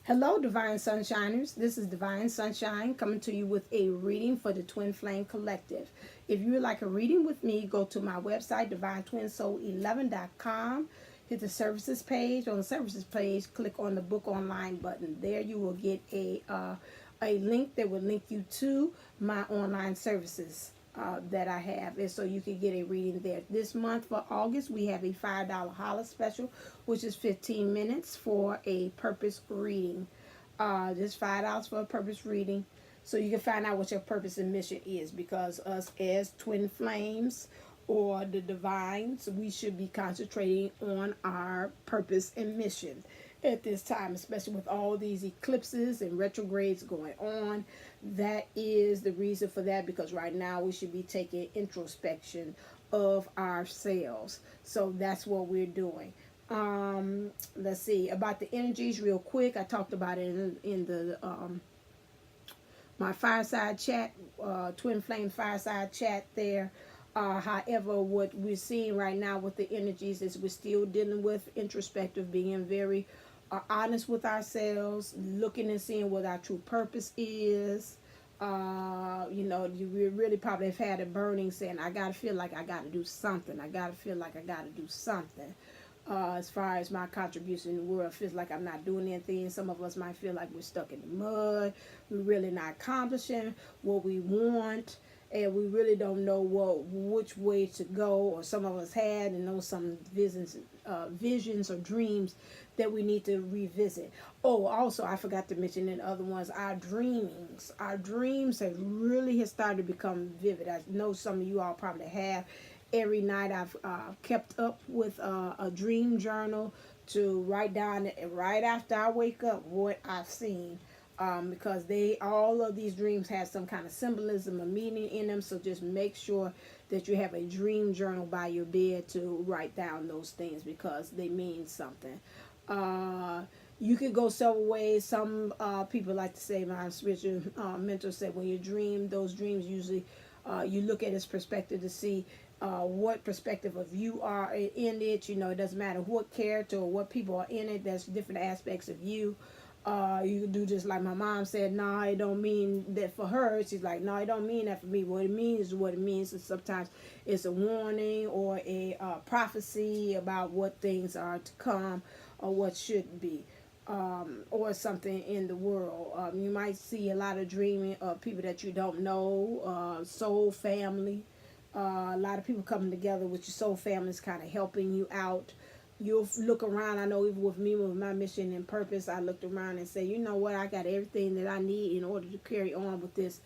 Hello, Divine Sunshiners. This is Divine Sunshine coming to you with a reading for the Twin Flame Collective. If you would like a reading with me, go to my website, divinetwinsoul11.com. Hit the services page. On the services page, click on the book online button. There you will get a link that will link you to my online services that I have, and so you can get a reading there. This month for August, we have a $5 holla special, which is 15 minutes for a purpose reading. Just $5 for a purpose reading, so you can find out what your purpose and mission is. Because us as twin flames or the divines, we should be concentrating on our purpose and mission at this time, especially with all these eclipses and retrogrades going on. That is the reason for that, because right now we should be taking introspection of ourselves. So that's what we're doing. Let's see about the energies real quick. I talked about it in the my fireside chat, twin flame fireside chat there. However, what we're seeing right now with the energies is we're still dealing with introspective, being very honest with ourselves, looking and seeing what our true purpose is. You really probably have had a burning saying, I gotta feel like I gotta do something. I gotta feel like I gotta do something. As far as my contribution in the world, feels like I'm not doing anything. Some of us might feel like we're stuck in the mud. We're really not accomplishing what we want, and we really don't know which way to go. Or some of us had and know some visions or dreams that we need to revisit. Oh, also I forgot to mention in other ones, our dreamings. Our dreams have really started to become vivid. I know some of you all probably have. Every night I've kept up with a dream journal to write down right after I wake up what I've seen. Because all of these dreams have some kind of symbolism or meaning in them. So just make sure that you have a dream journal by your bed to write down those things, because they mean something. You could go several ways. Some people like to say, my spiritual mentor said, when you dream, those dreams usually you look at its perspective to see what perspective of you are in it. It doesn't matter what character or what people are in it. There's different aspects of you. You can do just like my mom said, no, it don't mean that for her. She's like, no, it don't mean that for me. What it means is what it means. And sometimes it's a warning or a prophecy about what things are to come or what should be. Or something in the world. You might see a lot of dreaming of people that you don't know, soul family. A lot of people coming together with your soul families, kind of helping you out. You'll look around. I know even with me, with my mission and purpose, I looked around and said, you know what, I got everything that I need in order to carry on with this,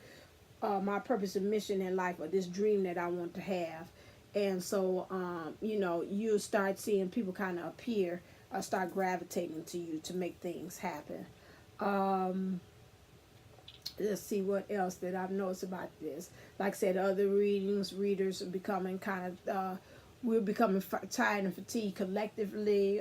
my purpose and mission in life, or this dream that I want to have. And so, you'll start seeing people kind of appear, start gravitating to you to make things happen. Um, let's see what else that I've noticed about this. Like I said, other readers are becoming kind of, we're becoming tired and fatigued collectively.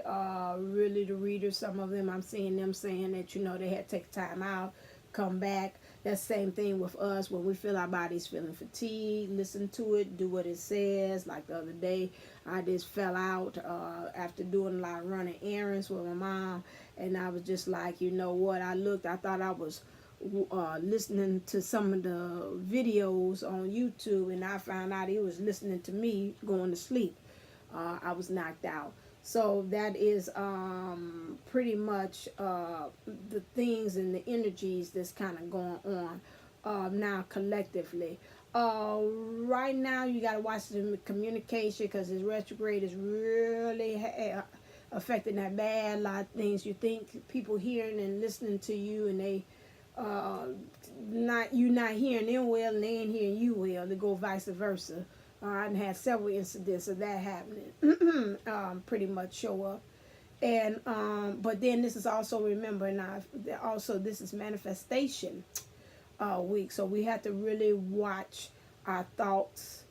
Really, the readers, some of them, I'm seeing them saying that, they had to take time out, come back. That same thing with us when we feel our bodies feeling fatigued. Listen to it, do what it says. Like the other day, I just fell out after doing a lot of running errands with my mom, and I was just like, you know what? I thought I was listening to some of the videos on YouTube, and I found out he was listening to me going to sleep. I was knocked out. So that is pretty much the things and the energies that's kind of going on now collectively. Right now, you got to watch the communication, because this retrograde is really affecting that bad. A lot of things you think people hearing and listening to you, and they not hearing them well, and they ain't hearing you well. They go vice versa. I've had several incidents of that happening. Pretty much show up, and but then this is also, remember now, also this is manifestation week, so we have to really watch our thoughts,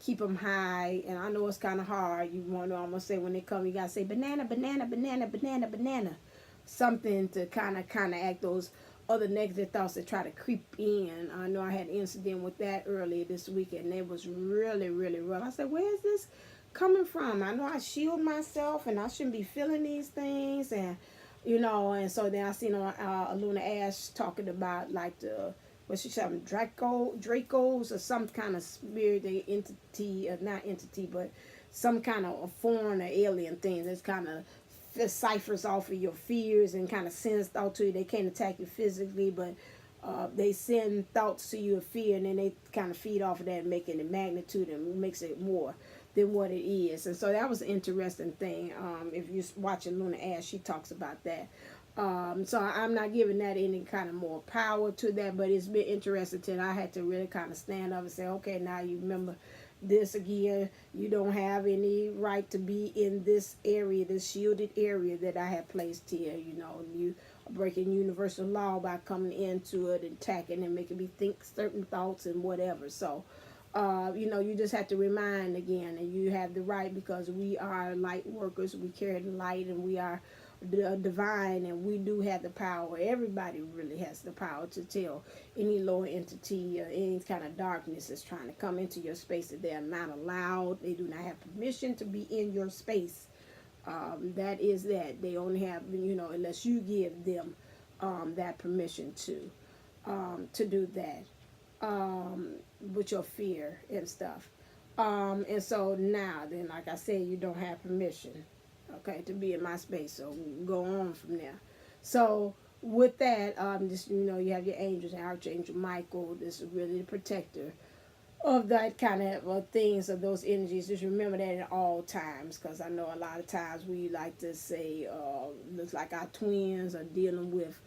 keep them high. And I know it's kind of hard. You want to almost say, when they come, you gotta say banana, banana, banana, banana, banana, something to kind of act those other negative thoughts that try to creep in. I know I had an incident with that earlier this weekend, and it was really, really rough. I said, where is this coming from? I know I shield myself, and I shouldn't be feeling these things, and you know. And so then I seen on Luna Ash talking about like the, what she said, Dracos or some kind of spirit entity, not entity, but some kind of a foreign or alien thing that's kind of deciphers off of your fears and kind of sends thought to you. They can't attack you physically, but they send thoughts to you of fear, and then they kind of feed off of that, making the magnitude and makes it more than what it is. And so that was an interesting thing. If you're watching Luna Ash, she talks about that. So I'm not giving that any kind of more power to that, but it's been interesting till I had to really kind of stand up and say, okay, now you remember this again. You don't have any right to be in this area, this shielded area that I have placed here. You know, you are breaking universal law by coming into it and attacking and making me think certain thoughts and whatever. So, you know, you just have to remind again, and you have the right, because we are light workers. We carry the light, and we are divine, and we do have the power. Everybody really has the power to tell any lower entity or any kind of darkness is trying to come into your space that they are not allowed. They do not have permission to be in your space. That is that. They only have, you know, unless you give them that permission to do that with your fear and stuff. And so now, then, like I said, you don't have permission, okay, to be in my space. So go on from there. So with that, just, you know, you have your angels and Archangel Michael. This is really the protector of that kind of things, of those energies. Just remember that at all times, because I know a lot of times we like to say looks like our twins are dealing with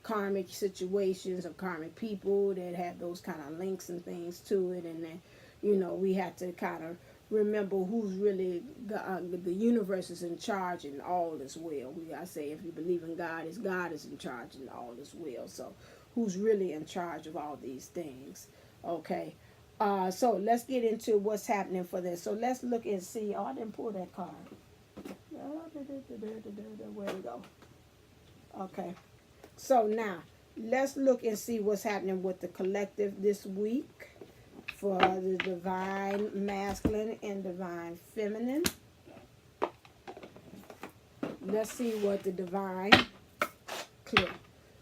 karmic situations or karmic people that have those kind of links and things to it. And then, you know, we have to kind of remember who's really the universe is in charge, and all is well. We gotta say, if you believe in God is in charge, and all is well. So who's really in charge of all these things? Okay. So let's get into what's happening for this. So let's look and see. Oh, I didn't pull that card. Where to go? Okay. So now let's look and see what's happening with the collective this week for the divine masculine and divine feminine. Let's see what the divine clear.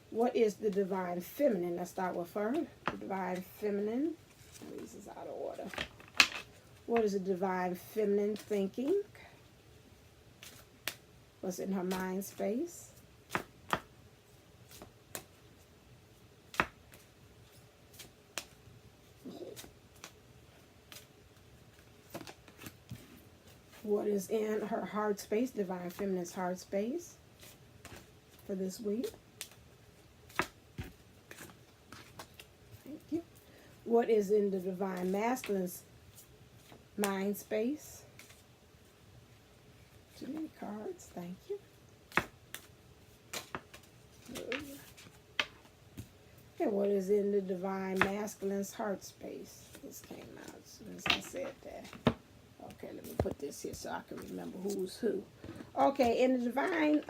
What is the divine feminine? Let's start with her. The divine feminine. This is out of order. What is the divine feminine thinking? What's in her mind space? What is in her heart space, divine feminine's heart space for this week? Thank you. What is in the divine masculine's mind space? Too many cards. Thank you. And what is in the divine masculine's heart space? This came out as soon as I said that. Okay, let me put this here so I can remember who's who. Okay, in the divine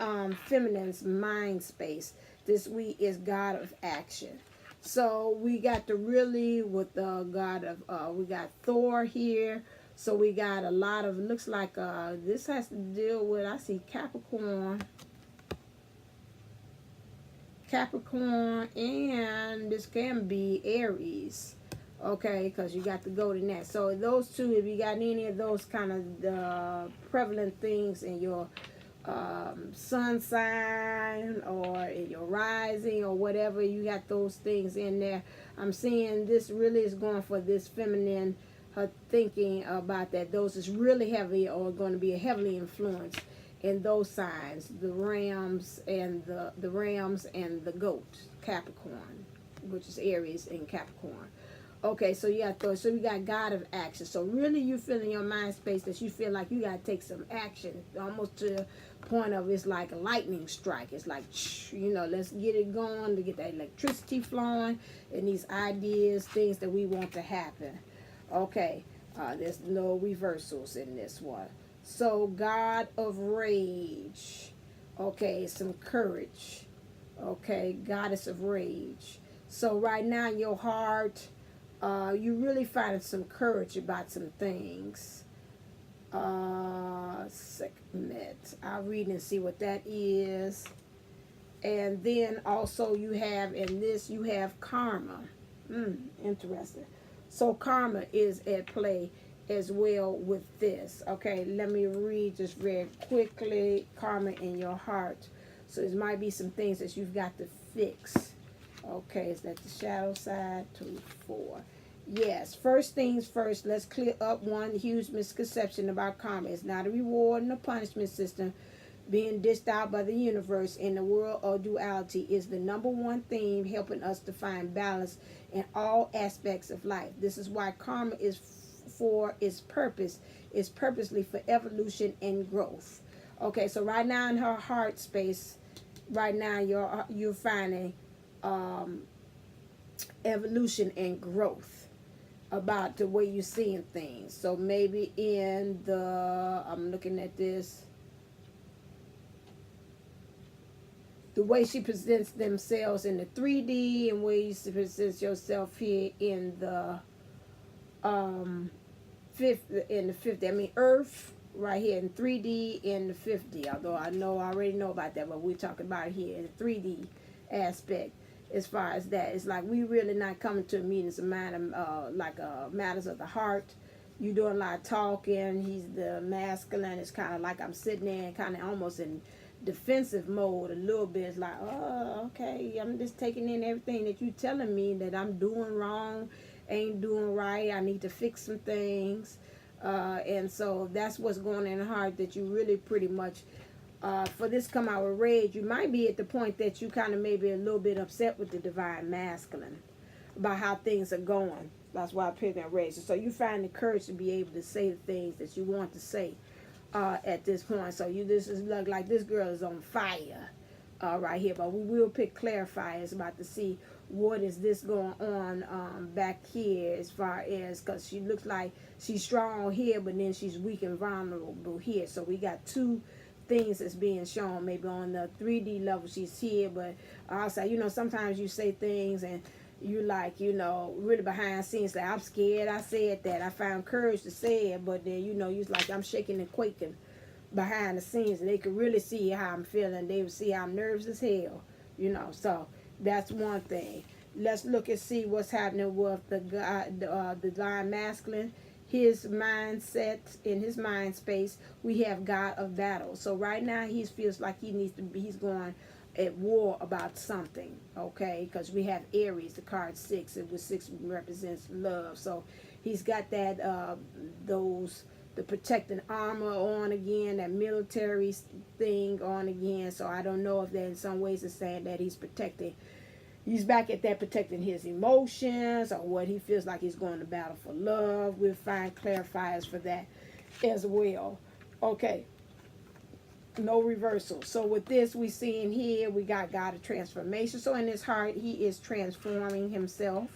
feminine's mind space, this week is God of action. So we got the really with the God of, we got Thor here. So we got a lot of, looks like this has to deal with, I see Capricorn, and this can be Aries. Okay, because you got the golden net. So those two, if you got any of those kind of prevalent things in your sun sign or in your rising or whatever, you got those things in there. I'm seeing this really is going for this feminine, her thinking about that. Those is really heavy or going to be heavily influenced in those signs, the rams and the rams and the goat, Capricorn, which is Aries and Capricorn. Okay, so you got those. So you got God of action. So really you feel in your mind space that you feel like you got to take some action, almost to the point of it's like a lightning strike. It's like, you know, let's get it going, to get that electricity flowing and these ideas, things that we want to happen. Okay, there's no reversals in this one. So God of rage. Okay, some courage. Okay, goddess of rage. So right now in your heart, you really finding some courage about some things. segment. I'll read and see what that is. And then also you have in this, you have karma. Interesting. So karma is at play as well with this. Okay, let me read just very quickly. Karma in your heart. So there might be some things that you've got to fix. Okay, is that the shadow side? 2, 4. Yes, first things first, let's clear up one huge misconception about karma. It's not a reward and a punishment system being dished out by the universe. In the world of duality is the number one theme helping us to find balance in all aspects of life. This is why karma is for its purpose, is purposely for evolution and growth. Okay, so right now in her heart space, right now you're finding evolution and growth about the way you're seeing things. So maybe in the, I'm looking at this, the way she presents themselves in the 3D and way you present yourself here in the fifth, I mean Earth right here in 3D in the 5D. Although I already know about that, but we're talking about here in the 3D aspect. As far as that, it's like we really not coming to meetings of matters of the heart. You doing a lot of talking. He's the masculine. It's kind of like I'm sitting there, kind of almost in defensive mode a little bit. It's like, oh, okay, I'm just taking in everything that you telling me that I'm doing wrong, ain't doing right. I need to fix some things, and so that's what's going in the heart. That you really pretty much. For this come out with rage, you might be at the point that you kind of maybe a little bit upset with the divine masculine about how things are going. That's why I picked that rage. So you find the courage to be able to say the things that you want to say at this point. So this is like this girl is on fire right here. But we will pick clarifiers about to see what is this going on back here as far as, because she looks like she's strong here, but then she's weak and vulnerable here. So we got two things that's being shown. Maybe on the 3D level she's here, but also sometimes you say things and you like really behind scenes like, I'm scared I said that, I found courage to say it, but then you're like, I'm shaking and quaking behind the scenes, and they could really see how I'm feeling. They would see I'm nervous as hell, so that's one thing. Let's look and see what's happening with the divine masculine. His mindset, in his mind space, we have God of battle. So right now he feels like he's going at war about something, okay? Because we have Aries, the card 6, and with 6 represents love. So he's got that the protecting armor on again, that military thing on again. So I don't know if that in some ways is saying that he's back at that protecting his emotions, or what he feels like he's going to battle for love. We'll find clarifiers for that as well. Okay. No reversal. So with this, we see in here, we got God of transformation. So in his heart, he is transforming himself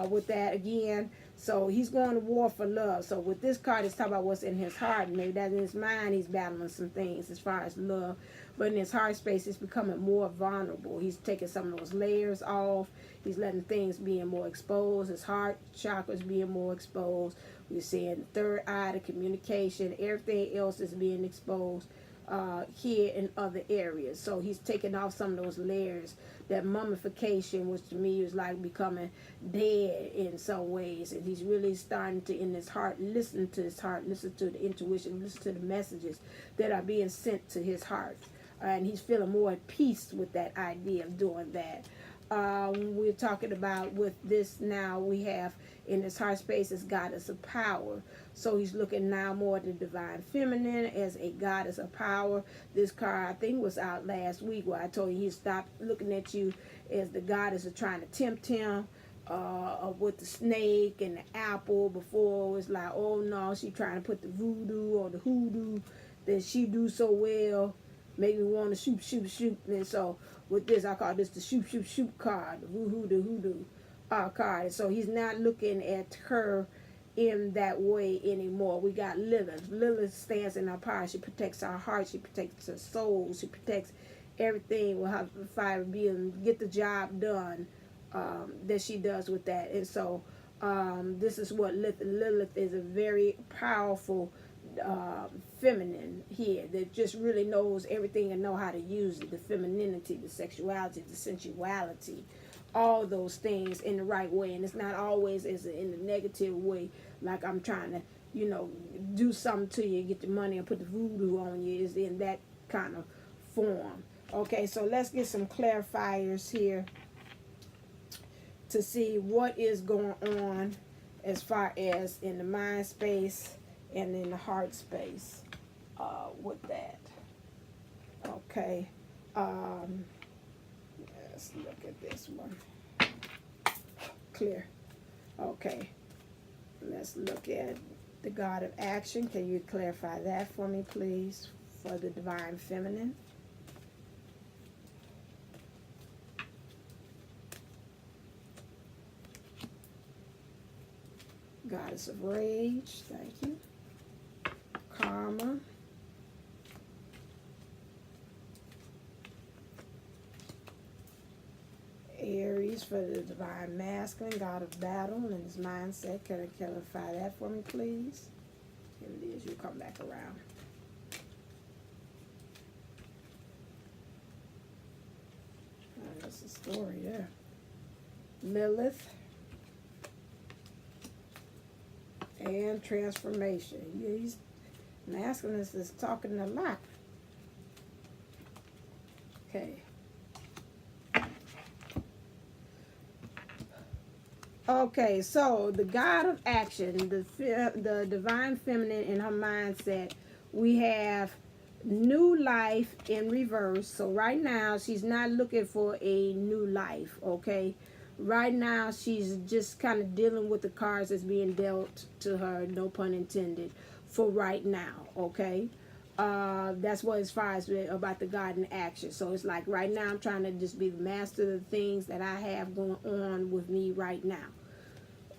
with that again. So he's going to war for love. So with this card, it's talking about what's in his heart. Maybe that in his mind, he's battling some things as far as love. But in his heart space, it's becoming more vulnerable. He's taking some of those layers off. He's letting things being more exposed. His heart chakras being more exposed. We're seeing the third eye, the communication, everything else is being exposed here in other areas. So he's taking off some of those layers. That mummification, which to me is like becoming dead in some ways, and he's really starting to, in his heart, listen to his heart, listen to the intuition, listen to the messages that are being sent to his heart, and he's feeling more at peace with that idea of doing that. We're talking about with this now, we have in his heart space as goddess of power. So he's looking now more at the divine feminine as a goddess of power. This card, I think, was out last week where I told you he stopped looking at you as the goddess of trying to tempt him with the snake and the apple. Before it was like, oh no, she trying to put the voodoo or the hoodoo that she do so well, make me want to shoot. And so with this, I call this the shoot card, the hoodoo card. So he's not looking at her in that way anymore. We got Lilith. Lilith stands in our power. She protects our heart. She protects her soul. She protects everything with her fire being, get the job done that she does with that. And so this is what Lilith is, a very powerful feminine here, that just really knows everything and know how to use it, the femininity, the sexuality, the sensuality, all those things in the right way. And it's not always as in the negative way, like I'm trying to, you know, do something to you, get the money and put the voodoo on you. Is in that kind of form. Okay, so let's get some clarifiers here to see what is going on as far as in the mind space and in the heart space with that. Okay, let's look at this one. Clear. Okay, let's look at the God of Action. Can you clarify that for me, please, for the Divine Feminine? Goddess of Rage, thank you. Karma. Aries for the Divine Masculine, God of Battle and his mindset. Can you clarify that for me, please? Here it is. You come back around. That's the story there. Lilith. And transformation. Yeah, he's masculine is talking a lot. Okay. Okay, so the God of Action, the Divine Feminine in her mindset, we have new life in reverse. So right now, she's not looking for a new life, okay? Right now, she's just kind of dealing with the cards that's being dealt to her, no pun intended, for right now, okay? That's what as far as about the God in Action. So it's like right now I'm trying to just be the master of the things that I have going on with me right now.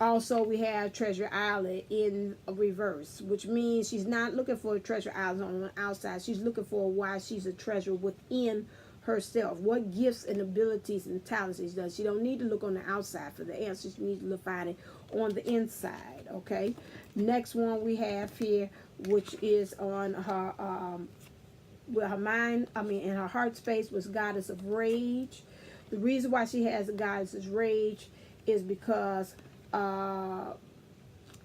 Also, we have Treasure Island in reverse, which means she's not looking for a treasure island on the outside. She's looking for why she's a treasure within herself. What gifts and abilities and talents she does. She don't need to look on the outside for the answer. She needs to find it on the inside. Okay. Next one we have here, which is on her with her mind. In her heart space, was Goddess of Rage. The reason why she has a Goddess of Rage is because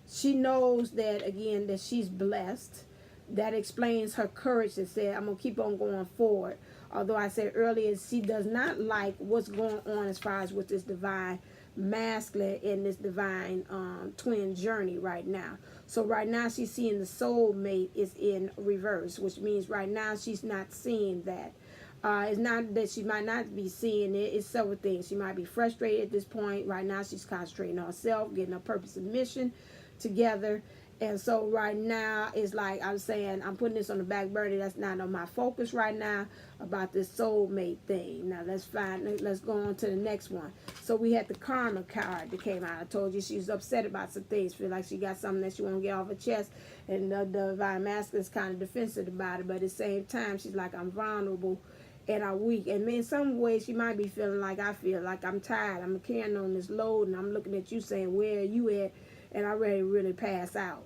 she knows that, again, that she's blessed. That explains her courage to say, I'm going to keep on going forward. Although I said earlier, she does not like what's going on as far as with this divine masculine and this divine twin journey right now. So right now she's seeing the soulmate is in reverse, which means right now she's not seeing that. It's not that she might not be seeing it. It's several things. She might be frustrated at this point. Right now she's concentrating on herself, getting her purpose and mission together. And so right now, it's like I'm saying, I'm putting this on the back burner. That's not on my focus right now about this soulmate thing. Now, let's go on to the next one. So we had the Karma card that came out. I told you she was upset about some things. Feel like she got something that she want to get off her chest. And the Divine Masculine is kind of defensive about it. But at the same time, she's like, I'm vulnerable and I'm weak. And in some ways, she might be feeling like I feel like I'm tired. I'm carrying on this load. And I'm looking at you saying, where are you at? And I really pass out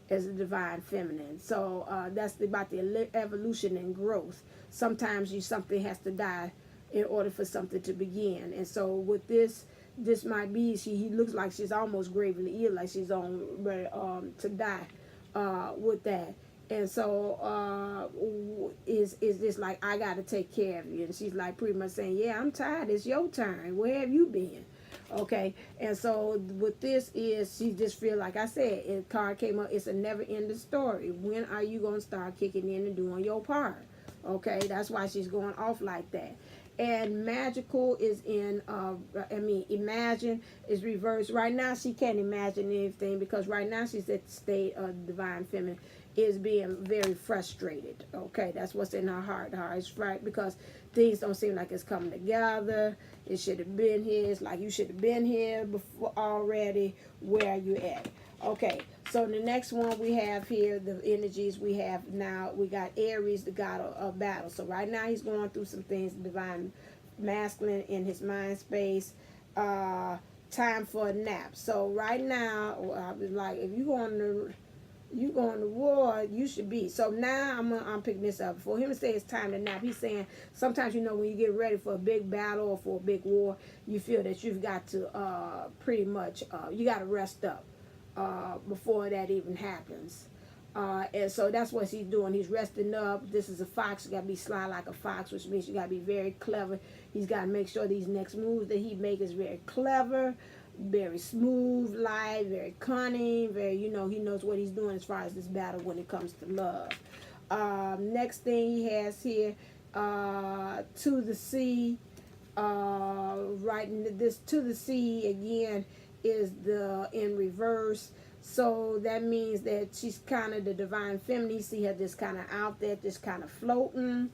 as a Divine Feminine. So that's about the evolution and growth. Sometimes something has to die in order for something to begin. And so with this might be, he looks like she's almost gravely ill, like she's on ready to die with that. And so is this like, I got to take care of you? And she's like pretty much saying, yeah, I'm tired. It's your turn. Where have you been? Okay, and so with this is, she just feel like I said, the card came up, it's a never-ending story. When are you going to start kicking in and doing your part? Okay, that's why she's going off like that. And magical is in, imagine is reversed. Right now, she can't imagine anything because right now she's at the state of Divine Feminine is being very frustrated. Okay, that's what's in her heart. Her heart's right because things don't seem like it's coming together. It should have been here. It's like you should have been here before already. Where are you at? Okay, so the next one we have here, the energies we have now, we got Aries, the God of battle. So right now he's going through some things, Divine Masculine in his mind space. Time for a nap. So right now, like if you go on the You going to war, you should be. So now I'm picking this up. For him to say it's time to nap, he's saying sometimes, you know, when you get ready for a big battle or for a big war, you feel that you've got to pretty much, you got to rest up before that even happens. And so that's what he's doing. He's resting up. This is a fox. You got to be sly like a fox, which means you got to be very clever. He's got to make sure these next moves that he makes is very clever, very smooth, light, very cunning, very, you know, he knows what he's doing as far as this battle when it comes to love. Next thing he has here, to the sea, right, this to the sea again is the in reverse. So that means that she's kind of the divine feminine. You see her just kind of out there, just kind of floating,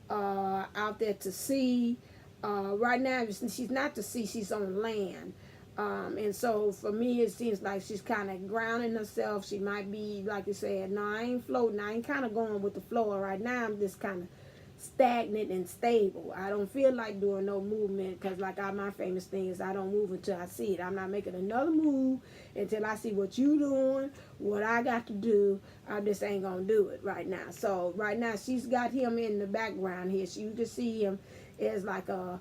out there to sea. Right now, she's not to sea, she's on land. And so for me, it seems like she's kind of grounding herself. She might be, like you said, no, I ain't floating. I ain't kind of going with the flow. Right now, I'm just kind of stagnant and stable. I don't feel like doing no movement because like my famous thing is I don't move until I see it. I'm not making another move until I see what you doing, what I got to do. I just ain't gonna do it right now. So right now she's got him in the background here. So you can see him as like a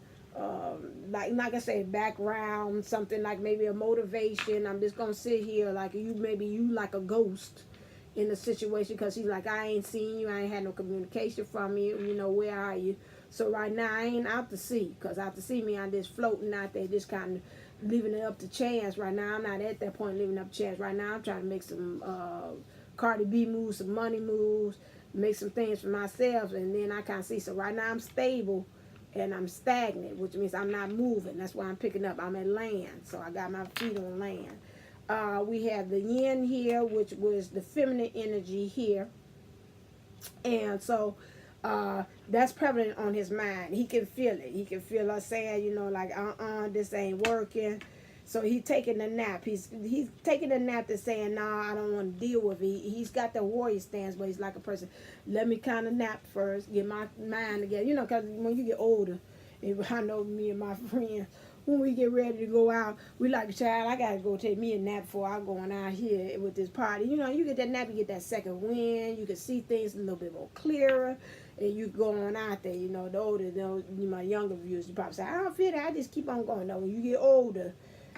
like I say, background, something like maybe a motivation. I'm just gonna sit here like maybe you like a ghost in the situation because he's like, I ain't seen you, I ain't had no communication from you, you know, where are you? So right now I ain't out to sea, because out to sea me, I'm just floating out there, just kind of leaving it up to chance. Right now I'm not at that point leaving up to chance. Right now I'm trying to make some Cardi B moves, some money moves, make some things for myself, and then I kind of see. So right now I'm stable and I'm stagnant, which means I'm not moving. That's why I'm picking up. I'm at land, so I got my feet on land. We have the yin here, which was the feminine energy here. And so that's prevalent on his mind. He can feel it. He can feel us saying, you know, like, this ain't working. So he's taking a nap. He's taking a nap that's saying, nah, I don't want to deal with it. He's got the warrior stance, but he's like a person, let me kind of nap first, get my mind together. You know, because when you get older, I know me and my friends, when we get ready to go out, we like, child, I got to go take me a nap before I'm going out here with this party. You know, you get that nap, you get that second wind, you can see things a little bit more clearer, and you go on out there. You know, the older, my younger viewers, you probably say, I don't feel that, I just keep on going. No, when you get older,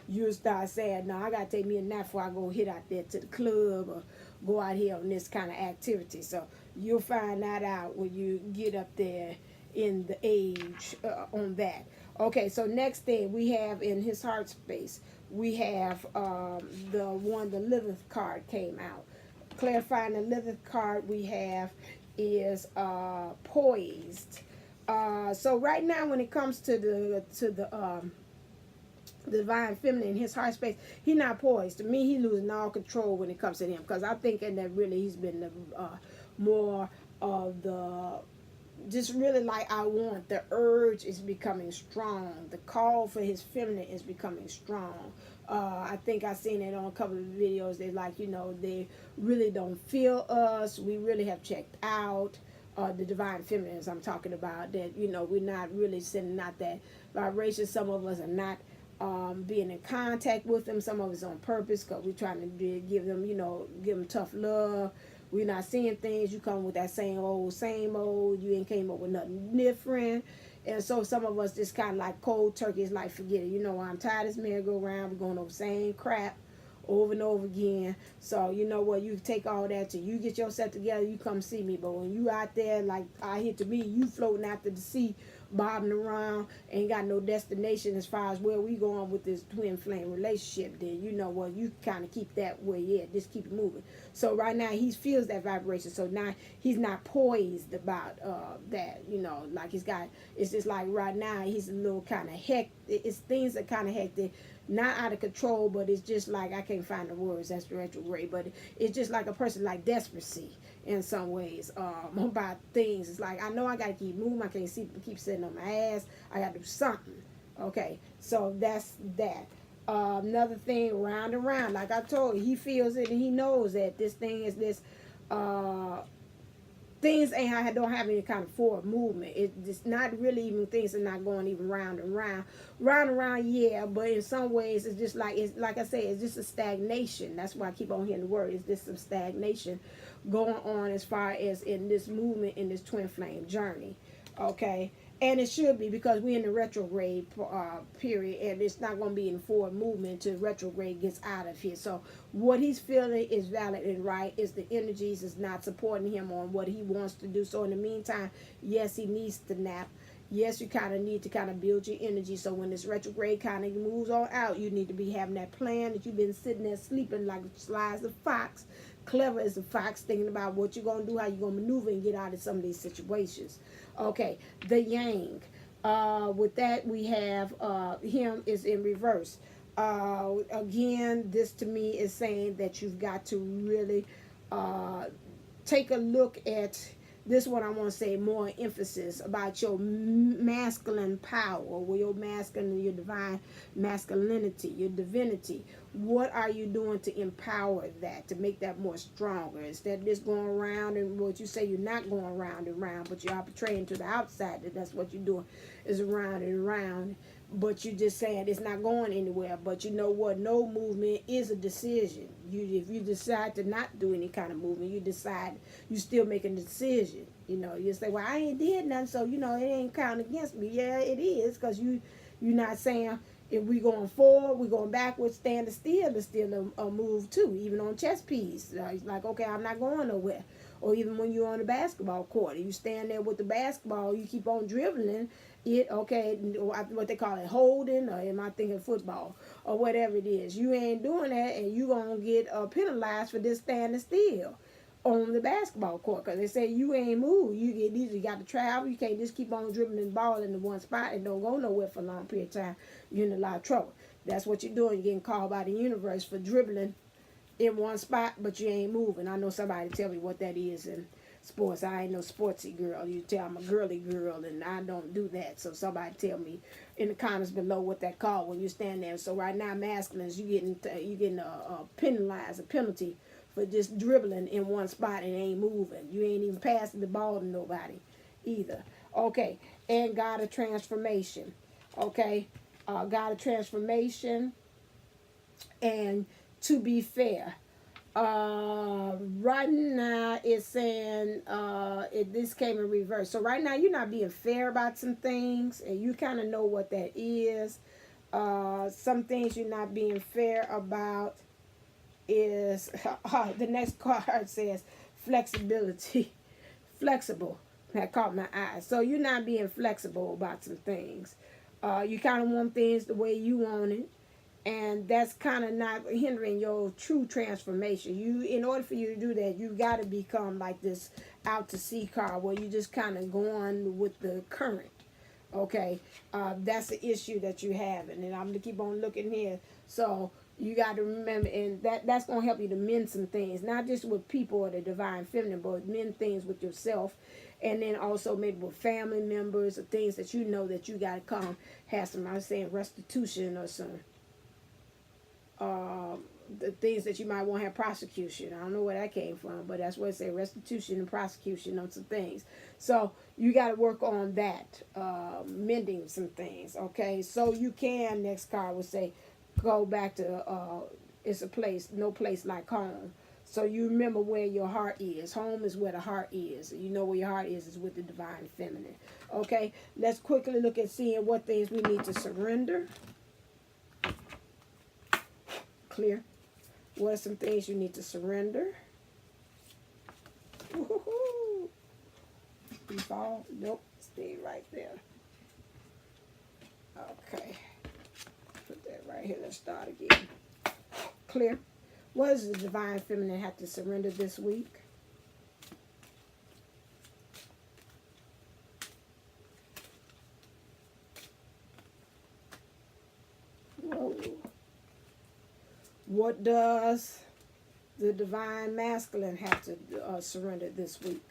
you'll start saying, no, I got to take me a nap before I go hit out there to the club or go out here on this kind of activity. So you'll find that out when you get up there in the age on that. Okay, so next thing we have in his heart space, we have the Lilith card came out. Clarifying the Lilith card we have is poised. So right now when it comes to the divine feminine in his heart space, he's not poised. To me, he's losing all control when it comes to him, because I'm thinking that really he's been the more of the just really like I want. The urge is becoming strong. The call for his feminine is becoming strong. I think I seen it on a couple of videos. They like, you know, they really don't feel us. We really have checked out. The divine feminines I'm talking about, that, you know, we're not really sending out that vibration. Some of us are not being in contact with them. Some of us on purpose, because we're trying to give them, you know, give them tough love. We're not seeing things. You come with that same old. You ain't came up with nothing different. And so some of us just kind of like cold turkey. It's like, forget it. You know, I'm tired of this merry-go-round. We're going over the same crap over and over again. So you know what? You take all that till you get yourself together. You come see me. But when you out there, like I hit to me, you floating after the sea, bobbing around, ain't got no destination as far as where we going with this twin flame relationship, then you know what, you kind of keep that where you at, just keep it moving. So right now he feels that vibration, so now he's not poised about that, you know, like it's just like right now he's a little kind of hectic. It's things that kind of hectic, not out of control, but it's just like, I can't find the words, that's retrograde, but it's just like a person like desperancy in some ways about things. It's like, I know I got to keep moving. I can't keep sitting on my ass. I got to do something. Okay, so that's that. Another thing, round and round. Like I told you, he feels it and he knows that this thing is this things ain't don't have any kind of forward movement. It's not really even things are not going even round and round, yeah. But in some ways, it's like I say, it's just a stagnation. That's why I keep on hearing the word. It's just some stagnation going on as far as in this movement in this twin flame journey. Okay. And it should be, because we're in the retrograde period, and it's not going to be in forward movement until retrograde gets out of here. So what he's feeling is valid and right. Is the energies is not supporting him on what he wants to do. So in the meantime, yes, he needs to nap. Yes, you kind of need to kind of build your energy. So when this retrograde kind of moves on out, you need to be having that plan that you've been sitting there sleeping like sly as a fox, clever as a fox, thinking about what you're going to do, how you're going to maneuver and get out of some of these situations. Okay, the yang. With that, we have him is in reverse. Again, this to me is saying that you've got to really take a look at this one. I want to say more emphasis about your masculine power, or your masculine, your divine masculinity, your divinity. What are you doing to empower that, to make that more stronger, instead of just going around and what you say you're not going round and round, but you're portraying to the outside that that's what you're doing, is around and around, but you're just saying it's not going anywhere. But you know what? No movement is a decision. If you decide to not do any kind of movement, you decide, you still making a decision. You know, you say, well, I ain't did nothing, so you know it ain't counting against me. Yeah, it is, because you're not saying, if we going forward, we going backwards, standing still is still a move too. Even on chess piece, it's like, okay, I'm not going nowhere. Or even when you're on the basketball court, you stand there with the basketball, you keep on dribbling it, okay, what they call it, holding, or am I thinking football, or whatever it is. You ain't doing that, and you going to get penalized for this standing still on the basketball court, because they say you ain't moved. You got to travel. You can't just keep on dribbling the ball in the one spot and don't go nowhere for a long period of time. You're in a lot of trouble. That's what you're doing. You're getting called by the universe for dribbling in one spot, but you ain't moving. I know somebody tell me what that is in sports. I ain't no sportsy girl. You tell I'm a girly girl, and I don't do that. So somebody tell me in the comments below what that called when you stand there. So right now, masculines, you getting penalized, a penalty for just dribbling in one spot and ain't moving. You ain't even passing the ball to nobody either. Okay, and God of transformation. Okay, God of transformation. And to be fair, right now it's saying this came in reverse. So right now you're not being fair about some things, and you kind of know what that is. Some things you're not being fair about is the next card says flexibility. Flexible. That caught my eye. So you're not being flexible about some things. You kind of want things the way you want it, and that's kind of not hindering your true transformation. In order for you to do that, you got to become like this out to sea card, where you just kind of going with the current. Okay, that's the issue that you have, and I'm gonna keep on looking here. So you got to remember, and that's gonna help you to mend some things, not just with people or the divine feminine, but mend things with yourself, and then also maybe with family members or things that you know that you got to come have some, I was saying, restitution or some the things that you might want to have prosecution. I don't know where that came from, but that's what it said, restitution and prosecution on some things. So you got to work on that, mending some things. Okay, so you can, next card would say, go back to it's a place, no place like home. So you remember where your heart is. Home is where the heart is. You know where your heart is with the divine feminine. Okay, let's quickly look at seeing what things we need to surrender. Clear. What are some things you need to surrender? Woo-hoo-hoo. You fall? Nope. Stay right there. Okay. Put that right here. Let's start again. Clear. What does the divine feminine have to surrender this week? Whoa. What does the divine masculine have to surrender this week?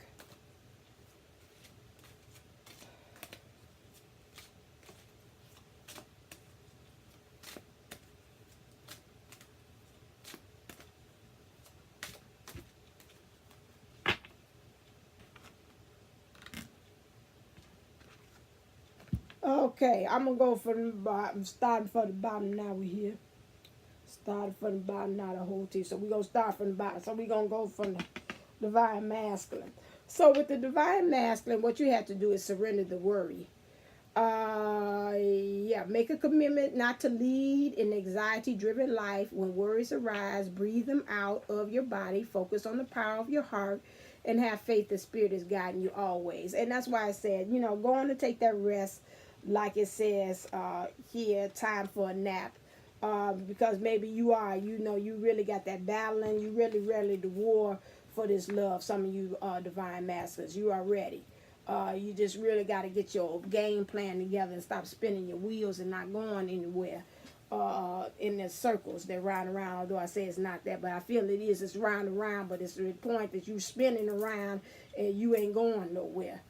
Okay, I'm gonna go from the bottom, starting from the bottom now. We here. Starting from the bottom, not a whole T. So we're gonna start from the bottom. So we're gonna go from the divine masculine. So with the divine masculine, what you have to do is surrender the worry. Yeah, make a commitment not to lead an anxiety driven life. When worries arise, breathe them out of your body, focus on the power of your heart, and have faith the spirit is guiding you always. And that's why I said, go on to take that rest, like it says here, time for a nap. Because maybe you really got that battling, you really ready to war for this love. Some of you divine masters, you are ready. You just really got to get your game plan together and stop spinning your wheels and not going anywhere in the circles that round around. Although I say it's not that, but I feel it is. It's round around, but it's the point that you spinning around and you ain't going nowhere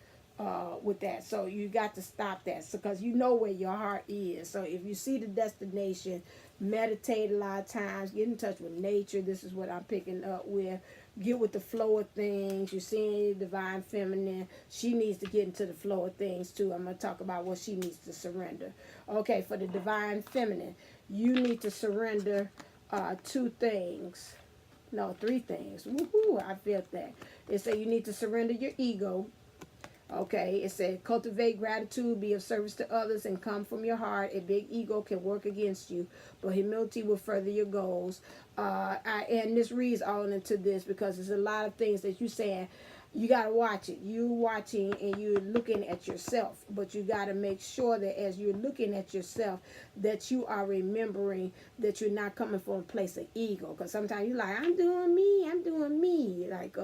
with that. So you got to stop that, because you know where your heart is. So if you see the destination, meditate a lot of times, get in touch with nature. This is what I'm picking up with. Get with the flow of things. You're seeing divine feminine. She needs to get into the flow of things too. I'm going to talk about what she needs to surrender. Okay, for the divine feminine, you need to surrender two things. No, three things. Woohoo, I felt that. It said you need to surrender your ego. Okay, it said cultivate gratitude, be of service to others, and come from your heart. A big ego can work against you, but humility will further your goals. And this reads all into this, because there's a lot of things that you saying. You got to watch it. You watching and you're looking at yourself, but you got to make sure that as you're looking at yourself, that you are remembering that you're not coming from a place of ego. Because sometimes you're like, I'm doing me, like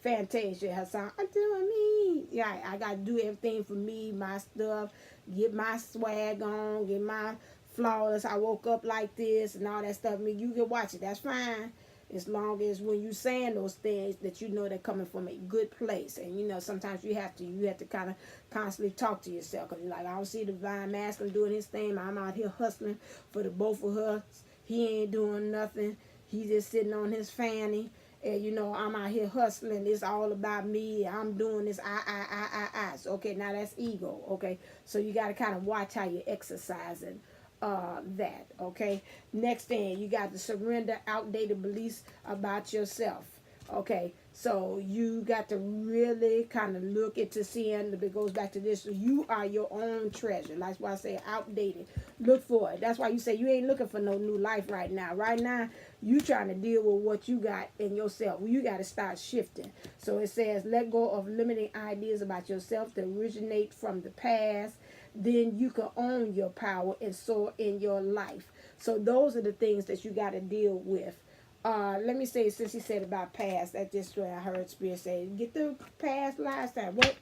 Fantasia has song, I'm doing me. Yeah, I got to do everything for me, my stuff, get my swag on, get my flawless. I woke up like this and all that stuff. I mean, you can watch it. That's fine. As long as when you saying those things that you know they're coming from a good place. And sometimes you have to kind of constantly talk to yourself, because you're like, I don't see the divine masculine doing his thing. I'm out here hustling for the both of us. He ain't doing nothing. He's just sitting on his fanny. And I'm out here hustling. It's all about me. I'm doing this. I. So, okay, now that's ego. Okay, so you got to kind of watch how you're exercising that. Okay, next thing, you got to surrender outdated beliefs about yourself. Okay, so you got to really kind of look into seeing, it goes back to this, you are your own treasure. That's why I say outdated. Look for it. That's why you say you ain't looking for no new life right now. Right now, you trying to deal with what you got in yourself. You got to start shifting. So it says, let go of limiting ideas about yourself that originate from the past. Then you can own your power and soar in your life. So those are the things that you got to deal with. Let me say, since he said about past, that's just what I heard Spirit say. Get the past last time. What?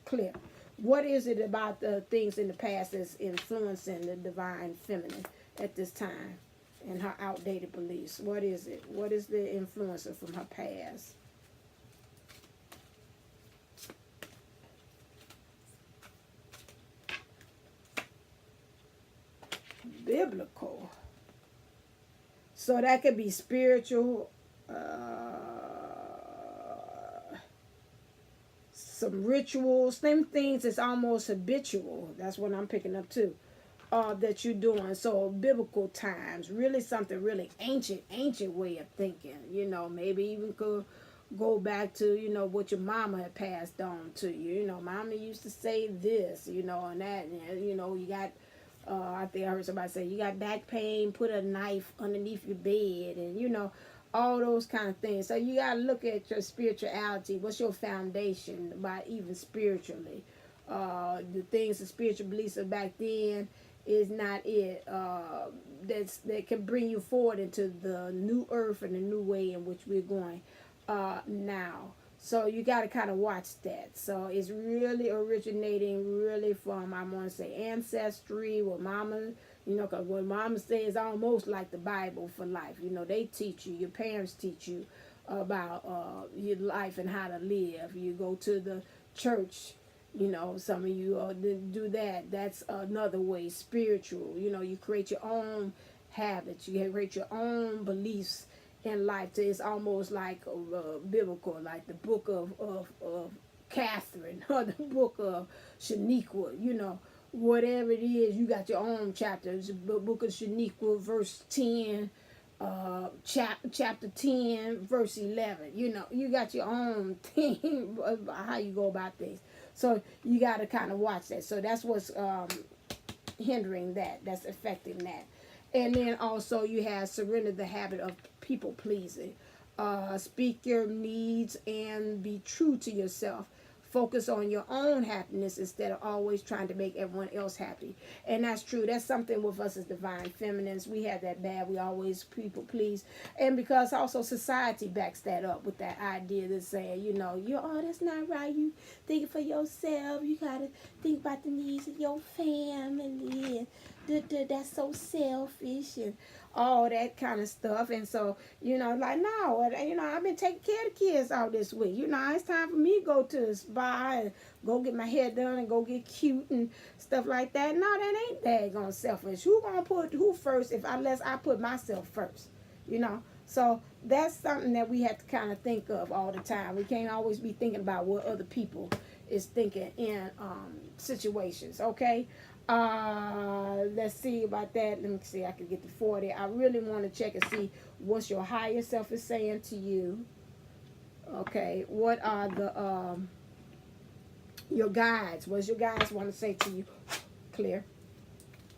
Clear. What is it about the things in the past that's influencing the divine feminine at this time and her outdated beliefs? What is it? What is the influencer from her past? Biblical. So that could be spiritual, some rituals, them things that's almost habitual. That's what I'm picking up too. That you're doing. So biblical times, really something really ancient way of thinking. Maybe even could go back to, what your mama had passed on to you. Mama used to say this, and that, and, you got I think I heard somebody say, you got back pain, put a knife underneath your bed, and all those kind of things. So you got to look at your spirituality. What's your foundation about even spiritually? The things, the spiritual beliefs of back then is not it. That can bring you forward into the new earth and the new way in which we're going now. So you got to kind of watch that. So it's really originating really from, I want to say, ancestry, what mama, because what mama says is almost like the Bible for life. They teach you, your parents teach you about your life and how to live. You go to the church, some of you do that. That's another way, spiritual. You create your own habits. You create your own beliefs in life. It's almost like biblical, like the book of Catherine or the book of Shaniqua, whatever it is, you got your own chapters. Book of Shaniqua, verse 10, chapter 10, verse 11. You know, you got your own thing about how you go about things. So you got to kind of watch that. So that's what's hindering that. That's affecting that. And then also you have surrender the habit of people pleasing. Speak your needs and be true to yourself. Focus on your own happiness instead of always trying to make everyone else happy. And that's true. That's something with us as divine feminines. We have that bad. We always people please. And because also society backs that up with that idea that's saying, you know, that's not right. You think for yourself. You got to think about the needs of your family. That's so selfish and all that kind of stuff. And so, you know, like, no, you know, I've been taking care of the kids all this week. You know, it's time for me to go to the spa and go get my hair done and go get cute and stuff like that. No, that ain't daggone selfish. Who gonna put who first unless I put myself first, you know? So that's something that we have to kind of think of all the time. We can't always be thinking about what other people is thinking in situations, okay? Let's see about that. Let me see. I can get to 40. I really want to check and see what your higher self is saying to you. Okay, what are the your guides? What does your guides want to say to you? Clear.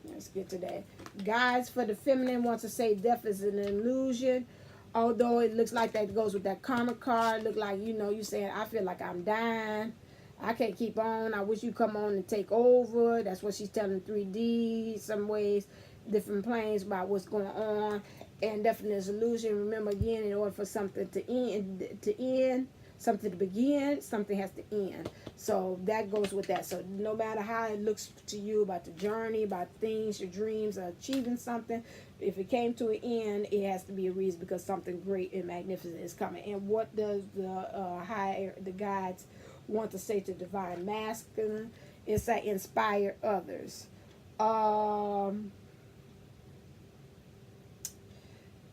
Let's get to that. Guides for the feminine wants to say death is an illusion. Although it looks like that goes with that karma card. Look like, you know, you saying I feel like I'm dying. I can't keep on. I wish you come on and take over. That's what she's telling 3D, some ways, different planes about what's going on. And definitely is illusion. Remember again, in order for something to end, something to begin, something has to end. So that goes with that. So no matter how it looks to you about the journey, about things, your dreams, or achieving something, if it came to an end, it has to be a reason because something great and magnificent is coming. And what does the guides want to say to divine masculine? It's that inspire others.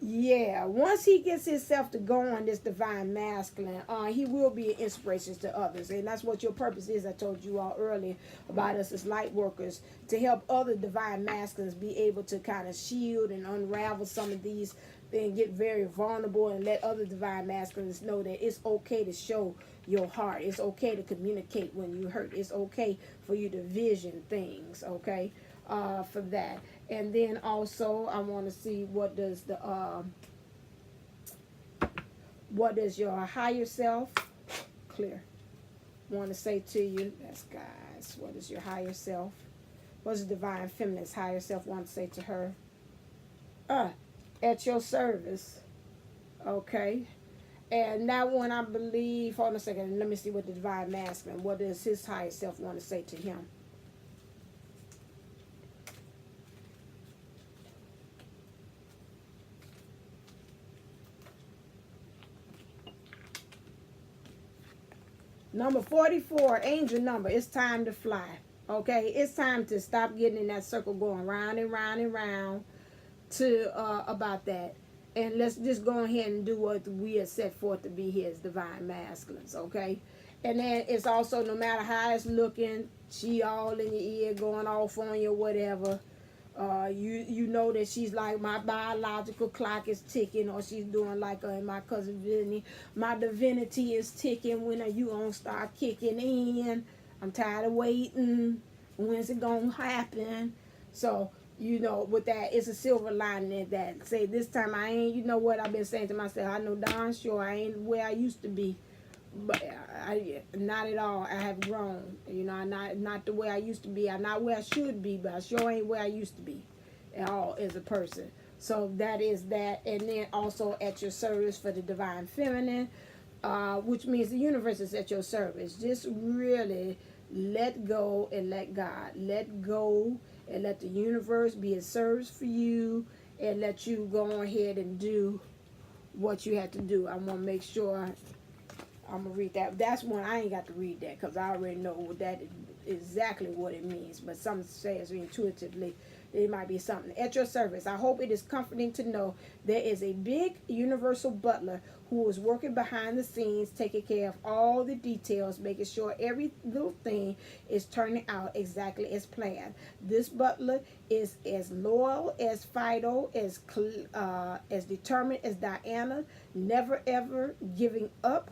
Yeah, once he gets himself to go on this divine masculine, he will be an inspiration to others. And that's what your purpose is. I told you all earlier about us as light workers, to help other divine masculines be able to kind of shield and unravel some of these things, get very vulnerable, and let other divine masculines know that it's okay to show your heart. It's okay to communicate when you hurt. It's okay for you to vision things, okay, for that. And then also I want to see what does your higher self, clear, want to say to you. That's guys. What is your higher self? What does divine feminine's higher self want to say to her? At your service. Okay. And that one, I believe, hold on a second, let me see what the divine masculine, what does his higher self want to say to him? Number 44, angel number. It's time to fly. Okay, it's time to stop getting in that circle going round and round and round to about that. And let's just go ahead and do what we are set forth to be here as divine masculines, okay? And then it's also, no matter how it's looking, she all in your ear going off on you, whatever. You know that she's like, my biological clock is ticking, or she's doing like my cousin Vinny, my divinity is ticking. When are you gonna start kicking in? I'm tired of waiting. When's it gonna happen? So, you know, with that, it's a silver lining that say this time I ain't, you know what I've been saying to myself, I know darn sure I ain't where I used to be. But I not at all. I have grown. You know, I'm not the way I used to be. I'm not where I should be, but I sure ain't where I used to be at all as a person. So that is that. And then also at your service for the divine feminine, which means the universe is at your service. Just really let go and let God. Let go and let the universe be at service for you, and let you go ahead and do what you have to do. I'm going to make sure I'm going to read that. That's one I ain't got to read that because I already know what that is. exactly what it means, but some says intuitively it might be something. At your service, I hope it is comforting to know there is a big universal butler who is working behind the scenes, taking care of all the details, making sure every little thing is turning out exactly as planned. This butler is as loyal as Fido, as determined as Diana, never ever giving up.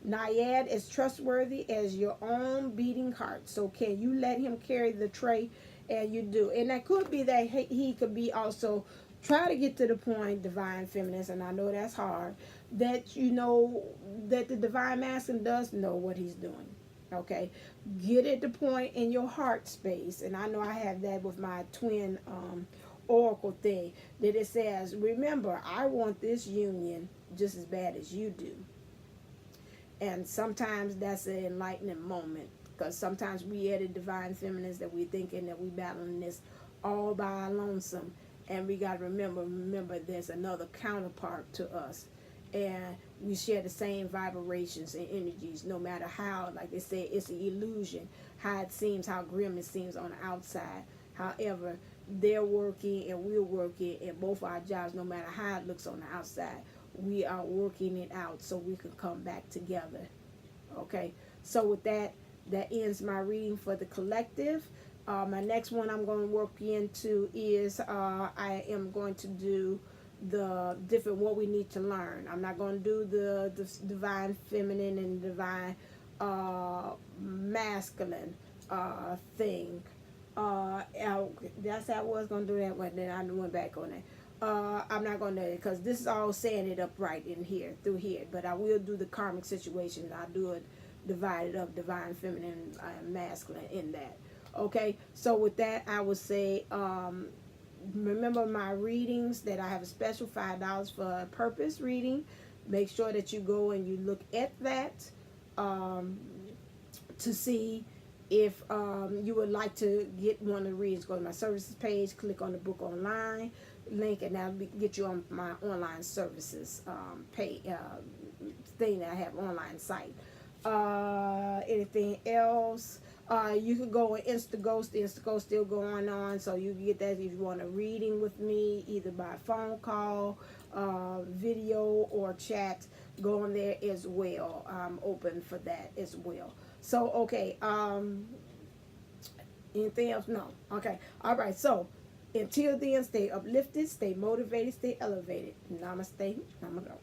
Naiad is trustworthy as your own beating heart. So can you let him carry the tray? And you do. And that could be that he could be also try to get to the point, divine feminist, and I know that's hard, that you know that the divine masculine does know what he's doing. Okay. Get at the point in your heart space. And I know I have that with my twin oracle thing, that it says, remember, I want this union just as bad as you do. And sometimes that's an enlightening moment, because sometimes we at a divine feminist that we thinking that we battling this all by our lonesome, and we got to remember there's another counterpart to us, and we share the same vibrations and energies, no matter how, like they say, it's an illusion, how it seems, how grim it seems on the outside. However, they're working and we're working in both our jobs, no matter how it looks on the outside. We are working it out so we can come back together. Okay, so with that, that ends my reading for the collective. My next one I'm going to work into is I am going to do the different what we need to learn. I'm not going to do the divine feminine and divine masculine thing. That's how I was going to do that one. Then I went back on it. I'm not going to, because this is all saying it upright in here, through here. But I will do the karmic situations. I'll do it divided up, divine, feminine, masculine in that. Okay, so with that, I would say, remember my readings, that I have a special $5 for a purpose reading. Make sure that you go and you look at that to see if you would like to get one of the readings. Go to my services page, click on the book online link, and that'll get you on my online services thing that I have online site. Anything else? You can go on Instantgo. The Instantgo still going on, so you can get that if you want a reading with me, either by phone call, video, or chat. Go on there as well. I'm open for that as well. So okay. Anything else? No. Okay. All right. So until then, stay uplifted, stay motivated, stay elevated. Namaste. Namago.